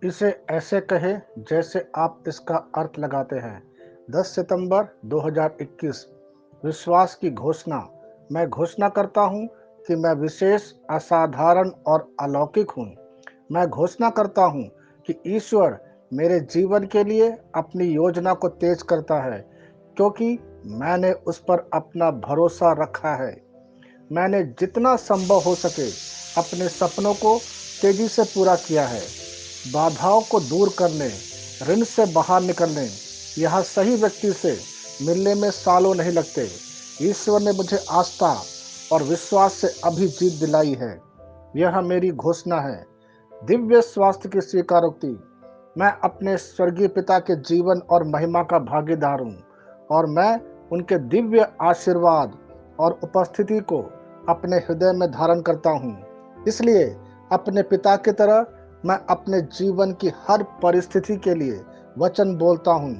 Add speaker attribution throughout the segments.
Speaker 1: इसे ऐसे कहें जैसे आप इसका अर्थ लगाते हैं। 10 सितंबर 2021। विश्वास की घोषणा। मैं घोषणा करता हूँ कि मैं विशेष, असाधारण और अलौकिक हूँ। मैं घोषणा करता हूँ कि ईश्वर मेरे जीवन के लिए अपनी योजना को तेज करता है, क्योंकि मैंने उस पर अपना भरोसा रखा है। मैंने जितना संभव हो सके अपने सपनों को तेजी से पूरा किया है। बाधाओं को दूर करने, ऋण से बाहर निकलने, यहाँ सही व्यक्ति से मिलने में सालों नहीं लगते। ईश्वर ने मुझे आस्था और विश्वास से अभी जीत दिलाई है। यह मेरी घोषणा है। दिव्य स्वास्थ्य की स्वीकारोक्ति। मैं अपने स्वर्गीय पिता के जीवन और महिमा का भागीदार हूँ, और मैं उनके दिव्य आशीर्वाद और उपस्थिति को अपने हृदय में धारण करता हूँ। इसलिए अपने पिता की तरह मैं अपने जीवन की हर परिस्थिति के लिए वचन बोलता हूँ,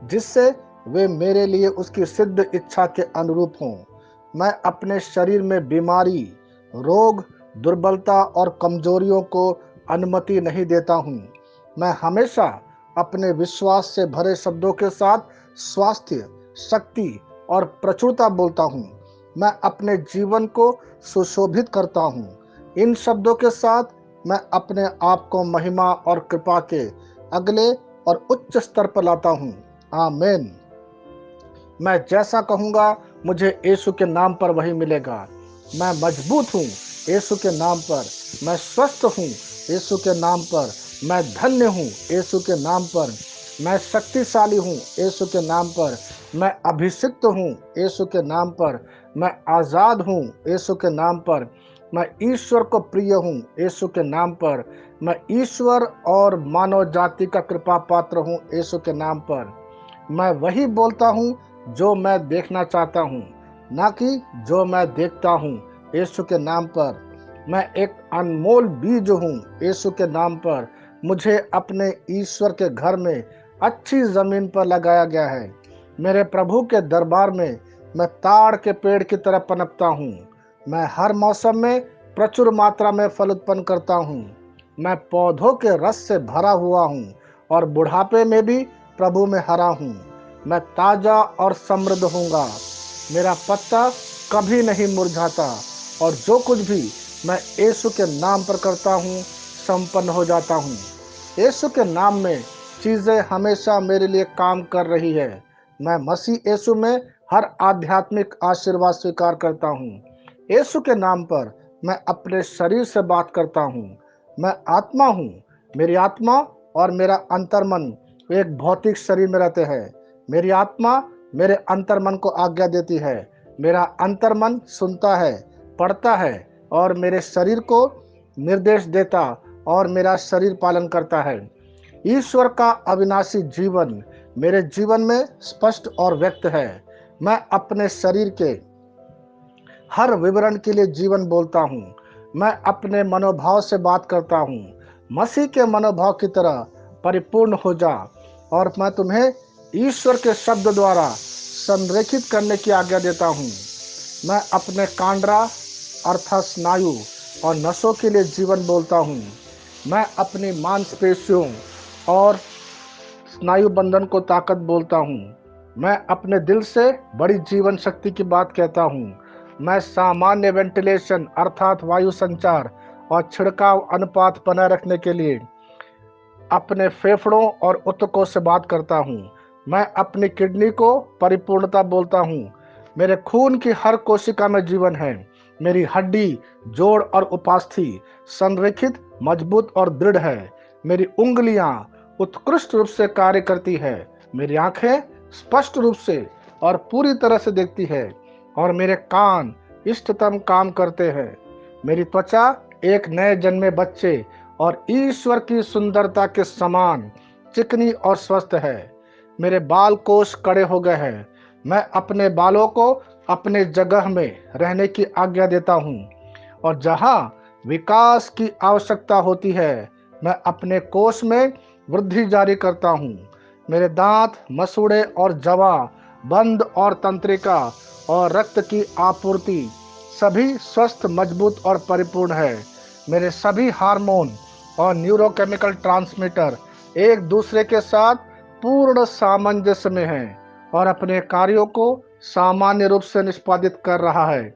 Speaker 1: जिससे वे मेरे लिए उसकी सिद्ध इच्छा के अनुरूप हों। मैं अपने शरीर में बीमारी, रोग, दुर्बलता और कमजोरियों को अनुमति नहीं देता हूँ। मैं हमेशा अपने विश्वास से भरे शब्दों के साथ स्वास्थ्य, शक्ति और प्रचुरता बोलता हूँ। मैं अपने जीवन को सुशोभित करता हूँ। इन शब्दों के साथ मैं अपने आप को महिमा और कृपा के अगले और उच्च स्तर पर लाता हूँ। आमीन। मैं जैसा कहूँगा मुझे यीशु के नाम पर वही मिलेगा। मैं मजबूत हूँ यीशु के नाम पर। मैं स्वस्थ हूँ यीशु के नाम पर। मैं धन्य हूँ यीशु के नाम पर। मैं शक्तिशाली हूँ यीशु के नाम पर। मैं अभिषिक्त हूँ यीशु के नाम पर। मैं आज़ाद हूँ यीशु के नाम पर। मैं ईश्वर को प्रिय हूँ यीशु के नाम पर। मैं ईश्वर और मानव जाति का कृपा पात्र हूँ यीशु के नाम पर। मैं वही बोलता हूँ जो मैं देखना चाहता हूँ, ना कि जो मैं देखता हूँ यीशु के नाम पर। मैं एक अनमोल बीज हूँ यीशु के नाम पर। मुझे अपने ईश्वर के घर में अच्छी जमीन पर लगाया गया है। मेरे प्रभु के दरबार में मैं ताड़ के पेड़ की तरह पनपता हूँ। मैं हर मौसम में प्रचुर मात्रा में फल उत्पन्न करता हूँ। मैं पौधों के रस से भरा हुआ हूँ और बुढ़ापे में भी प्रभु में हरा हूँ। मैं ताजा और समृद्ध होऊंगा। मेरा पत्ता कभी नहीं मुरझाता, और जो कुछ भी मैं यीशु के नाम पर करता हूँ संपन्न हो जाता हूँ। यीशु के नाम में चीजें हमेशा मेरे लिए काम कर रही है। मैं मसीह यीशु में हर आध्यात्मिक आशीर्वाद स्वीकार करता हूँ। यीशु के नाम पर मैं अपने शरीर से बात करता हूँ। मैं आत्मा हूँ। मेरी आत्मा और मेरा अंतर्मन एक भौतिक शरीर में रहते हैं। मेरी आत्मा मेरे अंतर्मन को आज्ञा देती है। मेरा अंतर्मन सुनता है, पढ़ता है और मेरे शरीर को निर्देश देता, और मेरा शरीर पालन करता है। ईश्वर का अविनाशी जीवन मेरे जीवन में स्पष्ट और व्यक्त है। मैं अपने शरीर के हर विवरण के लिए जीवन बोलता हूँ। मैं अपने मनोभाव से बात करता हूँ। मसीह के मनोभाव की तरह परिपूर्ण हो जा, और मैं तुम्हें ईश्वर के शब्द द्वारा संरेखित करने की आज्ञा देता हूँ। मैं अपने कांडरा अर्थात स्नायु और नसों के लिए जीवन बोलता हूँ। मैं अपनी मांसपेशियों और स्नायु बंधन को ताकत बोलता हूँ। मैं अपने दिल से बड़ी जीवन शक्ति की बात कहता हूँ। मैं सामान्य वेंटिलेशन अर्थात वायु संचार और छिड़काव अनुपात बनाए रखने के लिए अपने फेफड़ों और ऊतकों से बात करता हूँ। मैं अपनी किडनी को परिपूर्णता बोलता हूँ। मेरे खून की हर कोशिका में जीवन है। मेरी हड्डी, जोड़ और उपास्थि संरेखित, मजबूत और दृढ़ है। मेरी उंगलियां उत्कृष्ट रूप से कार्य करती है। मेरी आंखें स्पष्ट रूप से और पूरी तरह से देखती है, और मेरे कान इष्टतम काम करते हैं। मेरी त्वचा एक नए जन्मे बच्चे और ईश्वर की सुंदरता के समान चिकनी और स्वस्थ है। मेरे बाल कोष कड़े हो गए हैं। मैं अपने बालों को अपने जगह में रहने की आज्ञा देता हूँ, और जहाँ विकास की आवश्यकता होती है मैं अपने कोष में वृद्धि जारी करता हूँ। मेरे दांत, मसूड़े और जवा, बंद और तंत्रिका और रक्त की आपूर्ति सभी स्वस्थ, मजबूत और परिपूर्ण है। मेरे सभी हार्मोन और न्यूरोकेमिकल ट्रांसमीटर एक दूसरे के साथ पूर्ण सामंजस्य में हैं और अपने कार्यों को सामान्य रूप से निष्पादित कर रहा है।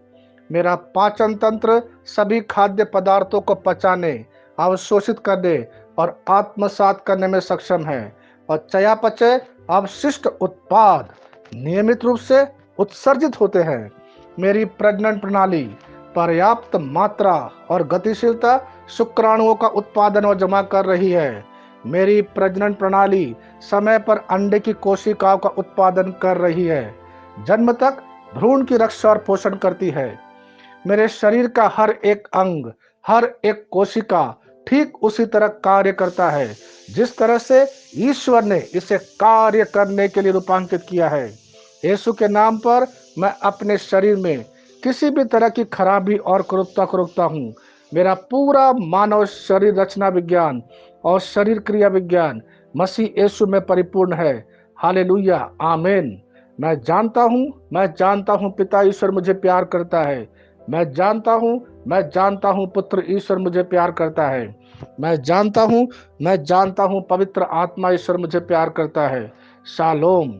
Speaker 1: मेरा पाचन तंत्र सभी खाद्य पदार्थों को पचाने, अवशोषित करने और आत्मसात करने में सक्षम है और चयापचय अवशिष्ट उत्पाद नियमित रूप से उत्सर्जित होते हैं। मेरी प्रजनन प्रणाली पर्याप्त मात्रा और गतिशीलता शुक्राणुओं का उत्पादन और जमा कर रही है। मेरी प्रजनन प्रणाली समय पर अंडे की कोशिकाओं का उत्पादन कर रही है, जन्म तक भ्रूण की रक्षा और पोषण करती है। मेरे शरीर का हर एक अंग, हर एक कोशिका ठीक उसी तरह कार्य करता है जिस तरह से ईश्वर ने इसे कार्य करने के लिए रूपांकित किया है। यीशु के नाम पर मैं अपने शरीर में किसी भी तरह की खराबी और कुरूपता को रोकता हूँ। मेरा पूरा मानव शरीर रचना विज्ञान और शरीर क्रिया विज्ञान मसीह यीशु में परिपूर्ण है। हालेलुया, आमीन। मैं जानता हूँ पिता ईश्वर मुझे प्यार करता है। मैं जानता हूँ पुत्र ईश्वर मुझे प्यार करता है। मैं जानता हूँ पवित्र आत्मा ईश्वर मुझे प्यार करता है। शालोम।